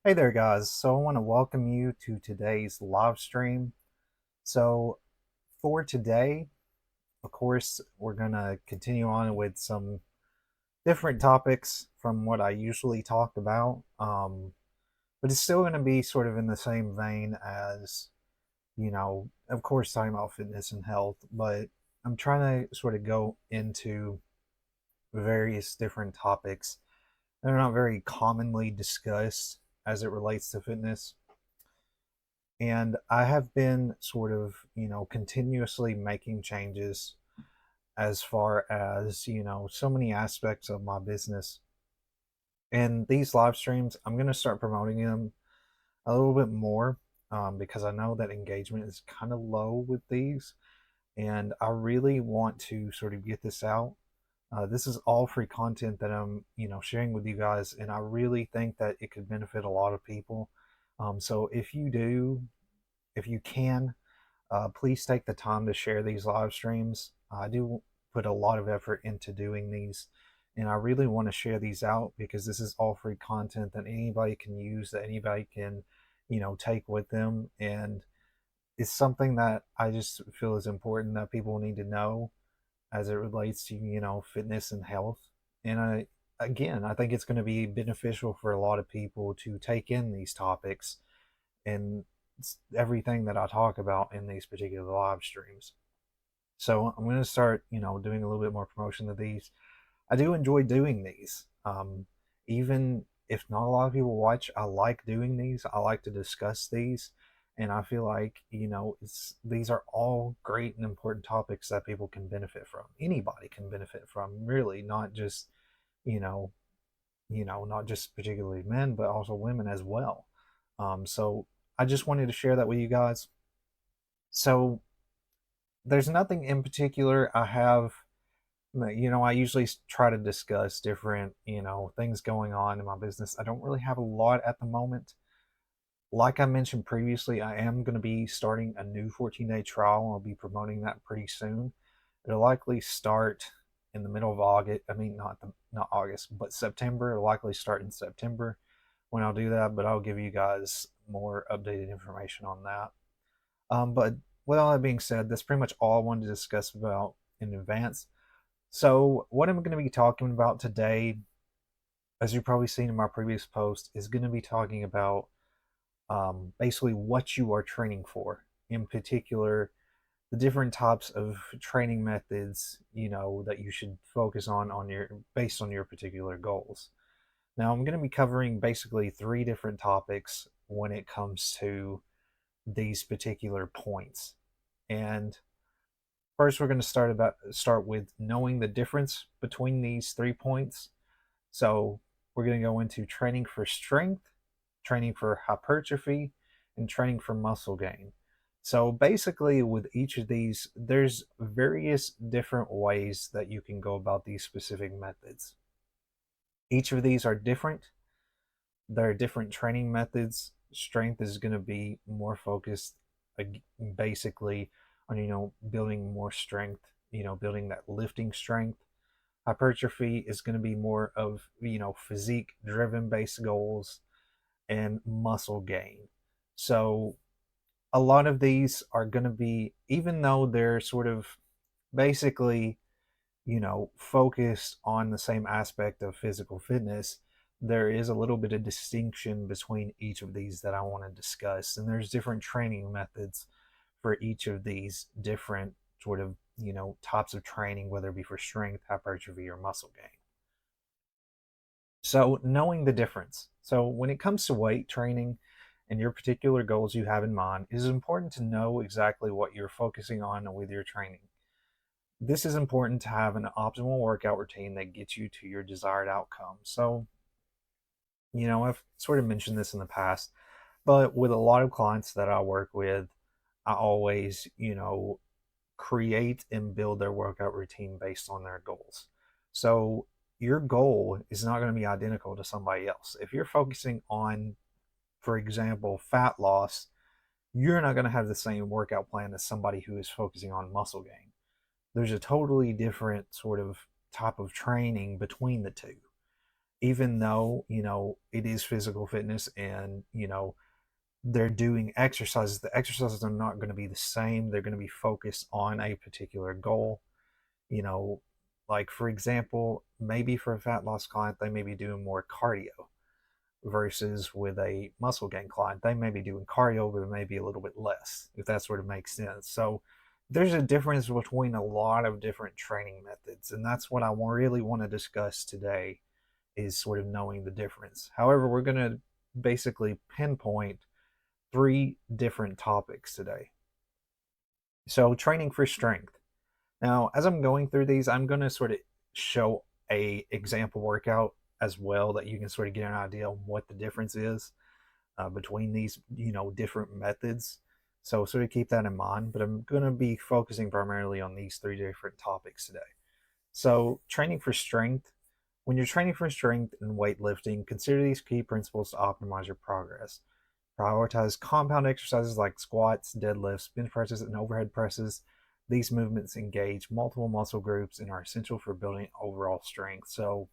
Hey there, guys. So I want to welcome you to today's live stream. So for today, of course, we're going to continue on with some different topics from what I usually talk about. But it's still going to be sort of in the same vein as, of course, talking about fitness and health. But I'm trying to sort of go into various different topics that are not very commonly discussed as it relates to fitness. And I have been sort of, continuously making changes as far as, so many aspects of my business. And these live streams, I'm going to start promoting them a little bit more because I know that engagement is kind of low with these. And I really want to sort of get this out. This is all free content that I'm, sharing with you guys. And I really think that it could benefit a lot of people. So if you can, please take the time to share these live streams. I do put a lot of effort into doing these, and I really want to share these out because this is all free content that anybody can use, that anybody can, take with them. And it's something that I just feel is important that people need to know as it relates to, fitness and health. And again, I think it's going to be beneficial for a lot of people to take in these topics and everything that I talk about in these particular live streams. So I'm going to start, doing a little bit more promotion of these. I do enjoy doing these. Even if not a lot of people watch, I like doing these. I like to discuss these. And I feel like, these are all great and important topics that people can benefit from. Anybody can benefit from, really, not just, you know, not just particularly men, but also women as well. So I just wanted to share that with you guys. So there's nothing in particular I have. I usually try to discuss different, things going on in my business. I don't really have a lot at the moment. Like I mentioned previously, I am going to be starting a new 14-day trial. I'll be promoting that pretty soon. It'll likely start in the middle of August. I mean, not August, but September. It'll likely start in September when I'll do that. But I'll give you guys more updated information on that. But with all that being said, that's pretty much all I wanted to discuss about in advance. So, what I'm going to be talking about today, as you've probably seen in my previous post, is going to be talking about basically what you are training for. In particular, the different types of training methods, that you should focus on your based on your particular goals. Now, I'm going to be covering basically three different topics when it comes to these particular points. And first, we're going to start with knowing the difference between these 3 points. So we're going to go into training for strength, training for hypertrophy, and training for muscle gain. So basically, with each of these, there's various different ways that you can go about these specific methods. Each of these are different. There are different training methods. Strength is going to be more focused, basically, on building more strength. Building that lifting strength. Hypertrophy is going to be more of physique driven based goals, and muscle gain. So a lot of these are going to be, even though they're sort of basically focused on the same aspect of physical fitness, there is a little bit of distinction between each of these that I want to discuss. And there's different training methods for each of these different sort of, types of training, whether it be for strength, hypertrophy, or muscle gain. So, knowing the difference. So, when it comes to weight training and your particular goals you have in mind, it is important to know exactly what you're focusing on with your training. This is important to have an optimal workout routine that gets you to your desired outcome. So, I've sort of mentioned this in the past, but with a lot of clients that I work with, I always, create and build their workout routine based on their goals. So your goal is not going to be identical to somebody else. If you're focusing on, for example, fat loss, you're not going to have the same workout plan as somebody who is focusing on muscle gain. There's a totally different sort of type of training between the two. even though, it is physical fitness and, they're doing exercises, the exercises are not going to be the same. They're going to be focused on a particular goal. You know, like for example, maybe for a fat loss client, they may be doing more cardio versus with a muscle gain client, they may be doing cardio, but maybe a little bit less, if that sort of makes sense. So there's a difference between a lot of different training methods, and that's what I really want to discuss today is sort of knowing the difference. However, we're going to basically pinpoint three different topics today. So training for strength. Now, as I'm going through these, I'm going to sort of show a example workout as well that you can sort of get an idea on what the difference is between these, different methods. So sort of keep that in mind. But I'm going to be focusing primarily on these three different topics today. So training for strength. When you're training for strength and weightlifting, consider these key principles to optimize your progress. Prioritize compound exercises like squats, deadlifts, bench presses, and overhead presses. These movements engage multiple muscle groups and are essential for building overall strength. So,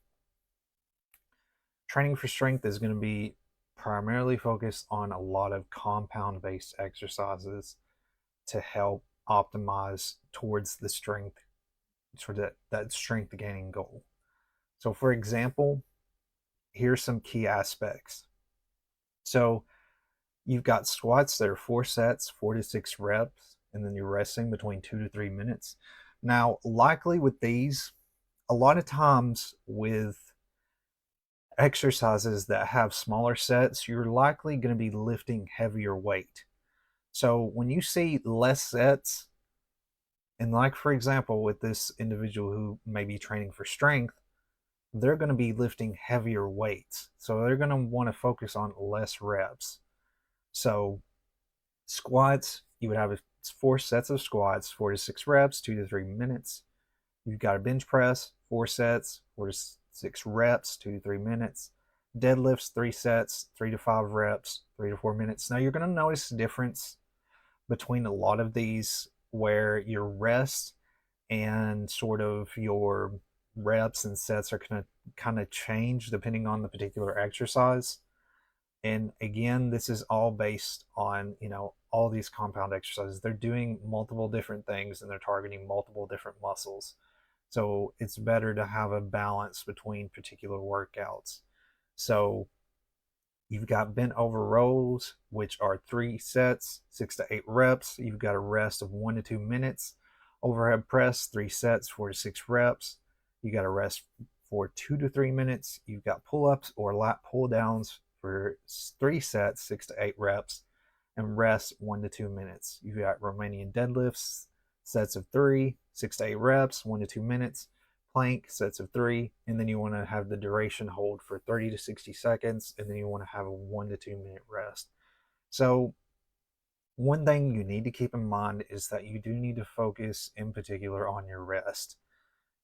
training for strength is going to be primarily focused on a lot of compound based exercises to help optimize towards the strength, sort of that strength gaining goal. So, for example, here's some key aspects. So, you've got squats that are 4 sets, 4 to 6 reps, and then you're resting between 2 to 3 minutes. Now, likely with these, a lot of times with exercises that have smaller sets, you're likely going to be lifting heavier weight. So when you see less sets, and like for example, with this individual who may be training for strength, they're going to be lifting heavier weights. So they're going to want to focus on less reps. So squats, you would have 4 sets of squats, 4 to 6 reps, 2 to 3 minutes. You've got a bench press, 4 sets, 4 to 6 reps, 2 to 3 minutes. Deadlifts, 3 sets, 3 to 5 reps, 3 to 4 minutes. Now you're going to notice a difference between a lot of these where your rest and sort of your reps and sets are going to kind of change depending on the particular exercise. And again, this is all based on, all these compound exercises. They're doing multiple different things and they're targeting multiple different muscles. So it's better to have a balance between particular workouts. So you've got bent over rows, which are 3 sets, 6 to 8 reps. You've got a rest of 1 to 2 minutes. Overhead press, 3 sets, 4 to 6 reps. You got a rest for 2 to 3 minutes. You've got pull ups or lat pull downs for 3 sets, 6 to 8 reps, and rest 1 to 2 minutes. You've got Romanian deadlifts, sets of 3, 6 to 8 reps, 1 to 2 minutes. Plank, sets of 3, and then you want to have the duration hold for 30 to 60 seconds, and then you want to have a 1 to 2 minute rest. So, one thing you need to keep in mind is that you do need to focus in particular on your rest.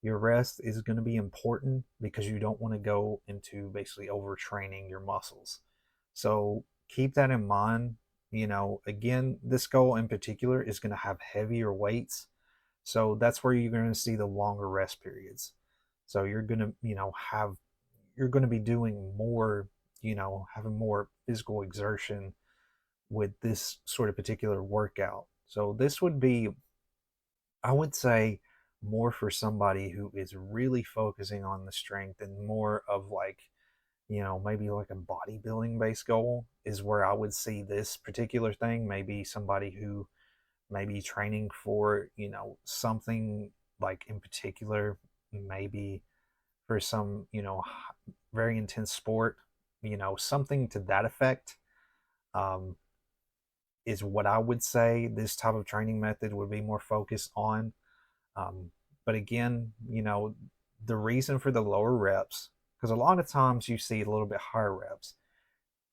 Your rest is going to be important because you don't want to go into basically overtraining your muscles. So, keep that in mind. Again, this goal in particular is going to have heavier weights. So that's where you're going to see the longer rest periods. So you're going to, you're going to be doing more, having more physical exertion with this sort of particular workout. So this would be, I would say, more for somebody who is really focusing on the strength and more of like, maybe like a bodybuilding based goal is where I would see this particular thing. Maybe somebody who maybe training for, something like in particular, maybe for some, very intense sport, something to that effect, um, is what I would say this type of training method would be more focused on. Um, but again, the reason for the lower reps, because a lot of times you see a little bit higher reps.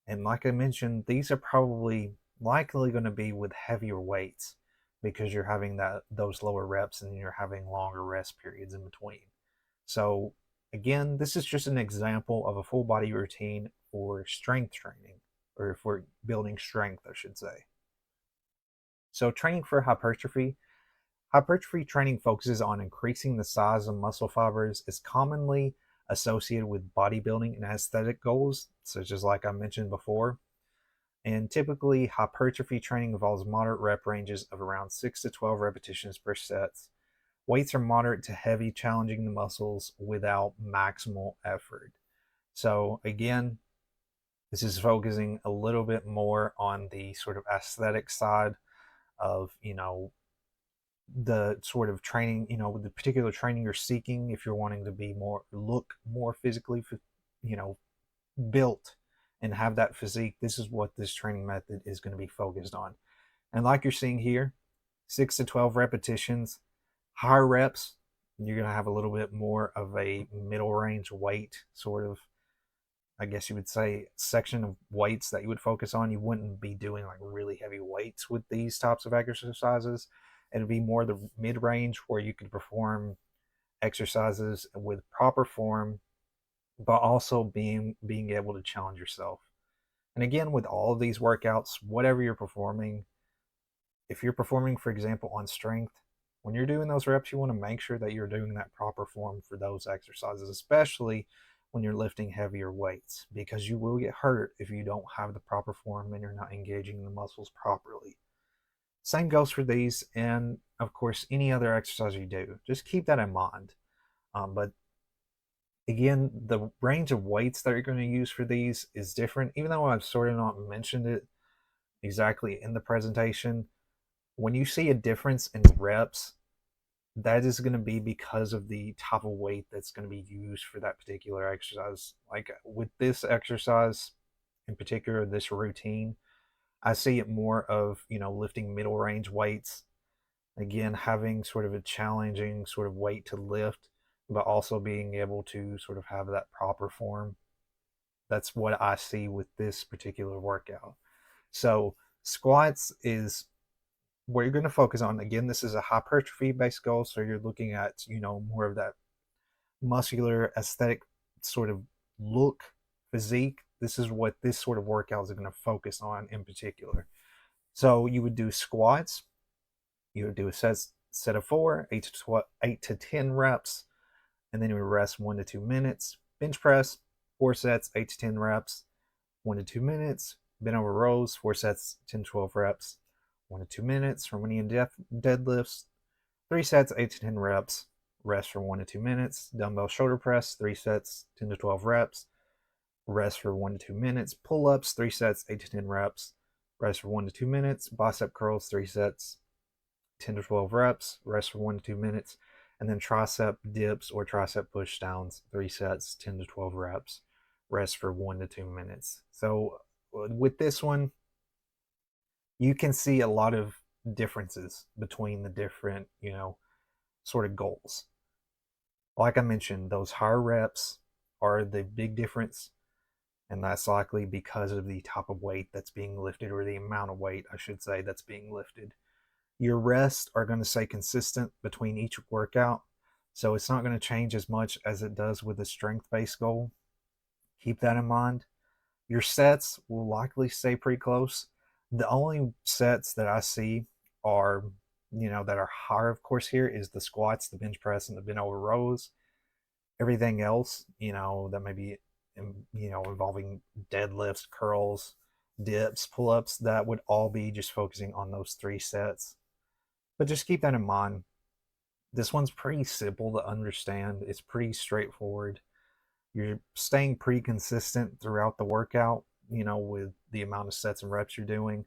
And like I mentioned, these are probably likely going to be with heavier weights because you're having those lower reps and you're having longer rest periods in between. So again, this is just an example of a full body routine for strength training, or for building strength, I should say. So training for hypertrophy. Hypertrophy training focuses on increasing the size of muscle fibers, is commonly associated with bodybuilding and aesthetic goals, such as like I mentioned before. And typically, hypertrophy training involves moderate rep ranges of around 6 to 12 repetitions per set. Weights are moderate to heavy, challenging the muscles without maximal effort. So, again, this is focusing a little bit more on the sort of aesthetic side of, the sort of training, the particular training you're seeking. If you're wanting to be look more physically, you know, built and have that physique, this is what this training method is going to be focused on. And like you're seeing here, 6 to 12 repetitions, higher reps, you're going to have a little bit more of a middle range weight sort of, I guess you would say, section of weights that you would focus on. You wouldn't be doing like really heavy weights with these types of exercises. It'd be more the mid range where you could perform exercises with proper form, but also being able to challenge yourself. And again, with all of these workouts, whatever you're performing, if you're performing, for example, on strength, when you're doing those reps, you want to make sure that you're doing that proper form for those exercises, especially when you're lifting heavier weights, because you will get hurt if you don't have the proper form and you're not engaging the muscles properly. Same goes for these, and of course, any other exercise you do. Just keep that in mind. But again, the range of weights that you're going to use for these is different, even though I've sort of not mentioned it exactly in the presentation. When you see a difference in reps, that is going to be because of the type of weight that's going to be used for that particular exercise. Like with this exercise in particular, this routine, I see it more of, lifting middle range weights. Again, having sort of a challenging sort of weight to lift, but also being able to sort of have that proper form. That's what I see with this particular workout. So, squats is what you're going to focus on. Again, this is a hypertrophy based goal, so you're looking at, more of that muscular aesthetic sort of look, physique. This is what this sort of workout is going to focus on in particular. So you would do squats. You would do a set of 4, 8 to 10 reps, and then you would rest 1 to 2 minutes. Bench press, 4 sets, 8 to 10 reps, 1 to 2 minutes. Bent over rows, 4 sets, 10 to 12 reps, 1 to 2 minutes. Romanian deadlifts, 3 sets, 8 to 10 reps, rest for 1 to 2 minutes. Dumbbell shoulder press, 3 sets, 10 to 12 reps, rest for 1 to 2 minutes. Pull ups, 3 sets, 8 to 10 reps, rest for 1 to 2 minutes. Bicep curls, 3 sets, 10 to 12 reps, rest for 1 to 2 minutes. And then tricep dips or tricep push downs, 3 sets, 10 to 12 reps, rest for 1 to 2 minutes. So with this one, you can see a lot of differences between the different, sort of goals. Like I mentioned, those higher reps are the big difference, and that's likely because of the type of weight that's being lifted, or the amount of weight, I should say, that's being lifted. Your rests are going to stay consistent between each workout, so it's not going to change as much as it does with a strength-based goal. Keep that in mind. Your sets will likely stay pretty close. The only sets that I see are, that are higher, of course, here is the squats, the bench press, and the bent over rows. Everything else, that may be, involving deadlifts, curls, dips, pull-ups, that would all be just focusing on those 3 sets. But just keep that in mind. This one's pretty simple to understand. It's pretty straightforward. You're staying pretty consistent throughout the workout, with the amount of sets and reps you're doing,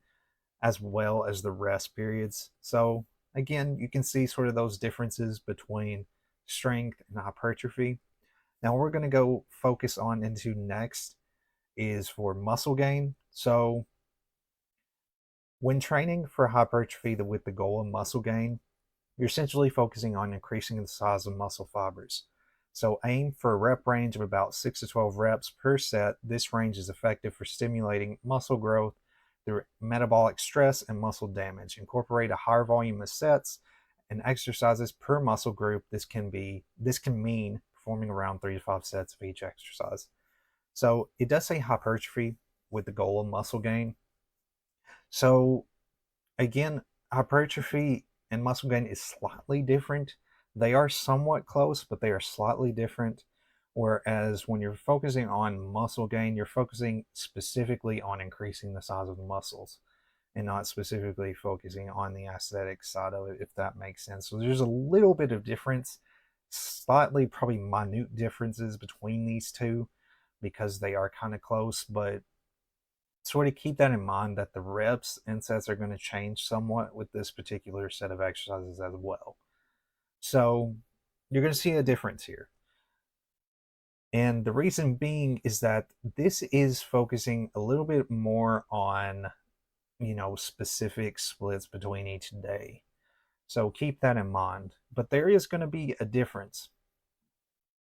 as well as the rest periods. So again, you can see sort of those differences between strength and hypertrophy. Now we're going to go focus on into next is for muscle gain. So when training for hypertrophy with the goal of muscle gain, you're essentially focusing on increasing the size of muscle fibers. So aim for a rep range of about 6 to 12 reps per set. This range is effective for stimulating muscle growth through metabolic stress and muscle damage. Incorporate a higher volume of sets and exercises per muscle group. This can mean performing around 3 to 5 sets of each exercise. So it does say hypertrophy with the goal of muscle gain. So again, hypertrophy and muscle gain is slightly different. They are somewhat close, but they are slightly different. Whereas when you're focusing on muscle gain, you're focusing specifically on increasing the size of the muscles and not specifically focusing on the aesthetic side of it, if that makes sense. So there's a little bit of difference, slightly probably minute differences between these two because they are kind of close, but sort of keep that in mind that the reps and sets are going to change somewhat with this particular set of exercises as well. So you're going to see a difference here. And the reason being is that this is focusing a little bit more on, specific splits between each day. So keep that in mind. But there is going to be a difference.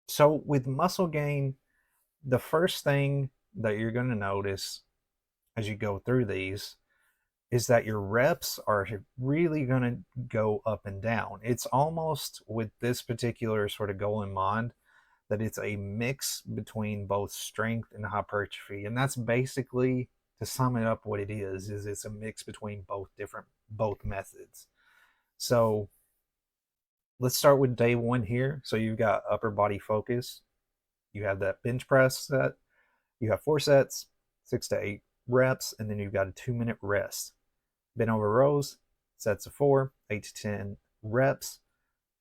So with muscle gain, the first thing that you're going to notice as you go through these is that your reps are really going to go up and down. It's almost, with this particular sort of goal in mind, that it's a mix between both strength and hypertrophy. And that's basically, to sum it up, what it is it's a mix between both methods. So let's start with day one here. So you've got upper body focus. You have that bench press set. You have 4 sets, 6 to 8 reps, and then you've got a 2-minute rest. Bent over rows, sets of 4, 8 to 10 reps,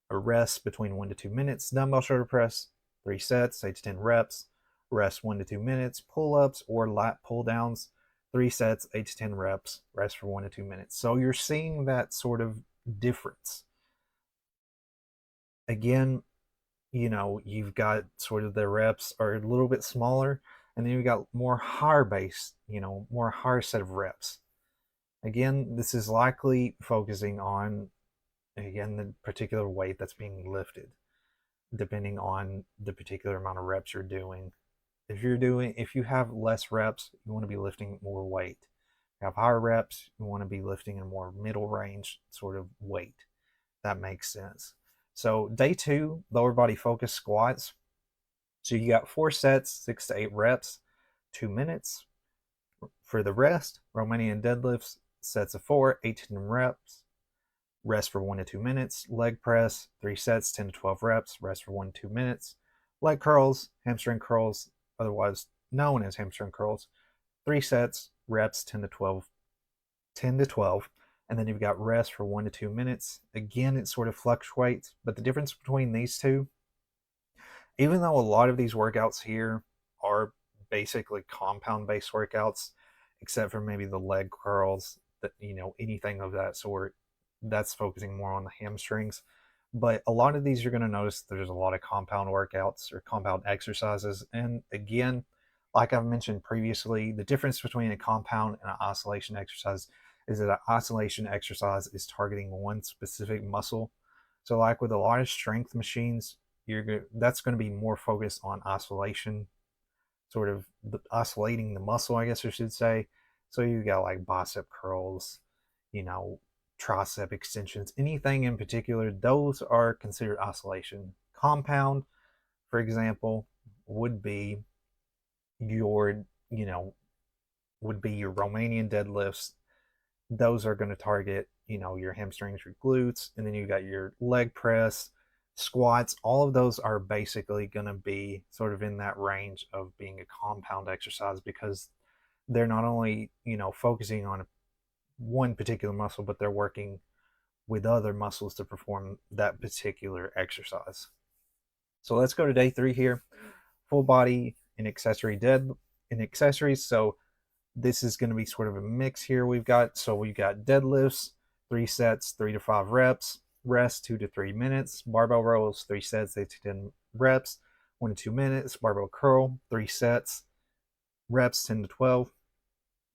a rest between 1 to 2 minutes. Dumbbell shoulder press, 3 sets, 8 to 10 reps, rest 1 to 2 minutes. Pull-ups or lat pull-downs, 3 sets, 8 to 10 reps, rest for 1 to 2 minutes. So you're seeing that sort of difference. Again, you've got sort of the reps are a little bit smaller, and then you've got more higher base, more higher set of reps. Again, this is likely focusing on, again, the particular weight that's being lifted, depending on the particular amount of reps you're doing. If you have less reps, you want to be lifting more weight. If you have higher reps, you want to be lifting a more middle range sort of weight. That makes sense. So day 2, lower body focus squats. So you got 4 sets, 6 to 8 reps, 2 minutes. For the rest, Romanian deadlifts, sets of 4, 8 to 10 reps, rest for 1 to 2 minutes. Leg press, 3 sets, 10 to 12 reps, rest for 1 to 2 minutes. Leg curls, hamstring curls, otherwise known as hamstring curls, 3 sets, reps, 10 to 12, and then you've got rest for 1 to 2 minutes. Again, it sort of fluctuates, but the difference between these two, even though a lot of these workouts here are basically compound based workouts, except for maybe the leg curls, that anything of that sort, that's focusing more on the hamstrings. But a lot of these, you're going to notice there's a lot of compound workouts or compound exercises. And again, like I've mentioned previously, the difference between a compound and an isolation exercise is that an isolation exercise is targeting one specific muscle. So like with a lot of strength machines, that's going to be more focused on isolation, sort of isolating the muscle, I guess I should say. So you got like bicep curls, tricep extensions, anything in particular, those are considered isolation. Compound, for example, would be your, Romanian deadlifts. Those are going to target, your hamstrings, your glutes, and then you got your leg press, squats. All of those are basically going to be sort of in that range of being a compound exercise, because they're not only, focusing on one particular muscle, but they're working with other muscles to perform that particular exercise. So let's go to day 3 here. Full body and accessories. So this is going to be sort of a mix here. We've got deadlifts, 3 sets, 3 to 5 reps, rest 2 to 3 minutes. Barbell rows, 3 sets, 8 to 10 reps, 1 to 2 minutes. Barbell curl, 3 sets, reps 10 to 12,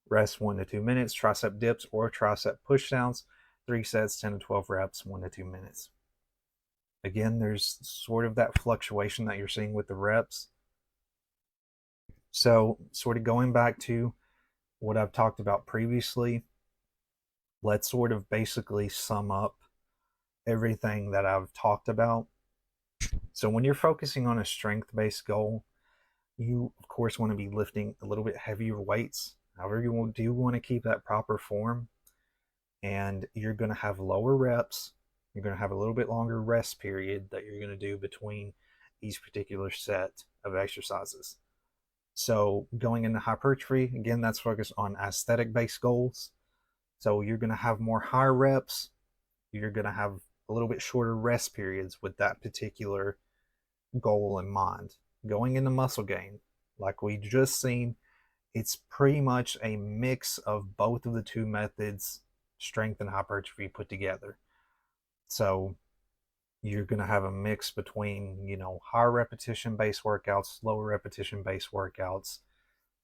rest 1 to 2 minutes. Tricep dips or tricep pushdowns, 3 sets, 10 to 12 reps, 1 to 2 minutes. Again, there's sort of that fluctuation that you're seeing with the reps. So sort of going back to what I've talked about previously, let's sort of basically sum up everything that I've talked about. So when you're focusing on a strength-based goal, you of course want to be lifting a little bit heavier weights. However, you do want to keep that proper form, and you're going to have lower reps. You're going to have a little bit longer rest period that you're going to do between each particular set of exercises. So going into hypertrophy, again, that's focused on aesthetic based goals. So you're going to have more higher reps. You're going to have a little bit shorter rest periods with that particular goal in mind. Going into muscle gain, like we just seen, it's pretty much a mix of both of the two methods, strength and hypertrophy, put together. So you're going to have a mix between, higher repetition based workouts, lower repetition based workouts,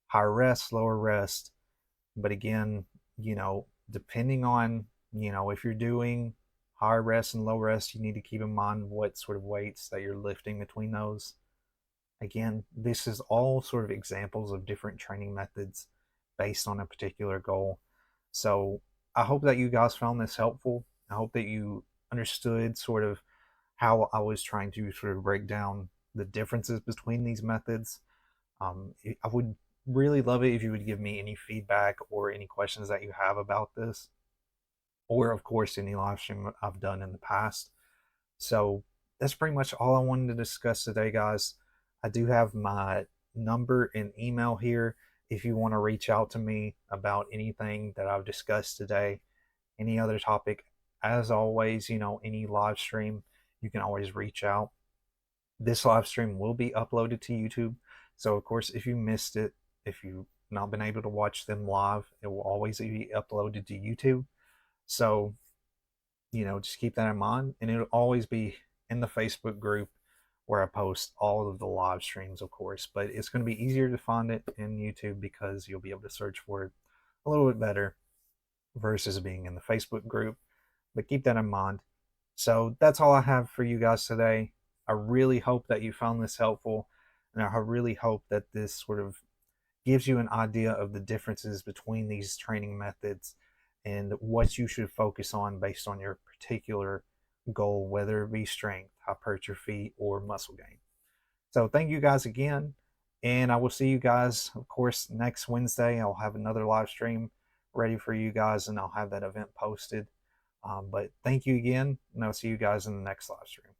higher rest, lower rest. But again, depending on, if you're doing higher rest and low rest, you need to keep in mind what sort of weights that you're lifting between those. Again, this is all sort of examples of different training methods based on a particular goal. So I hope that you guys found this helpful. I hope that you understood sort of how I was trying to sort of break down the differences between these methods. I would really love it if you would give me any feedback or any questions that you have about this, or of course any live stream I've done in the past. So that's pretty much all I wanted to discuss today, guys. I do have my number and email here if you want to reach out to me about anything that I've discussed today, any other topic. As always, any live stream, you can always reach out. This live stream will be uploaded to YouTube. So, of course, if you missed it, if you've not been able to watch them live, it will always be uploaded to YouTube. So, just keep that in mind. And it'll always be in the Facebook group where I post all of the live streams, of course. But it's going to be easier to find it in YouTube because you'll be able to search for it a little bit better versus being in the Facebook group. But keep that in mind. So that's all I have for you guys today. I really hope that you found this helpful, and I really hope that this sort of gives you an idea of the differences between these training methods and what you should focus on based on your particular goal, whether it be strength, hypertrophy, or muscle gain. So thank you guys again, and I will see you guys, of course, next Wednesday. I'll have another live stream ready for you guys, and I'll have that event posted. But thank you again, and I'll see you guys in the next live stream.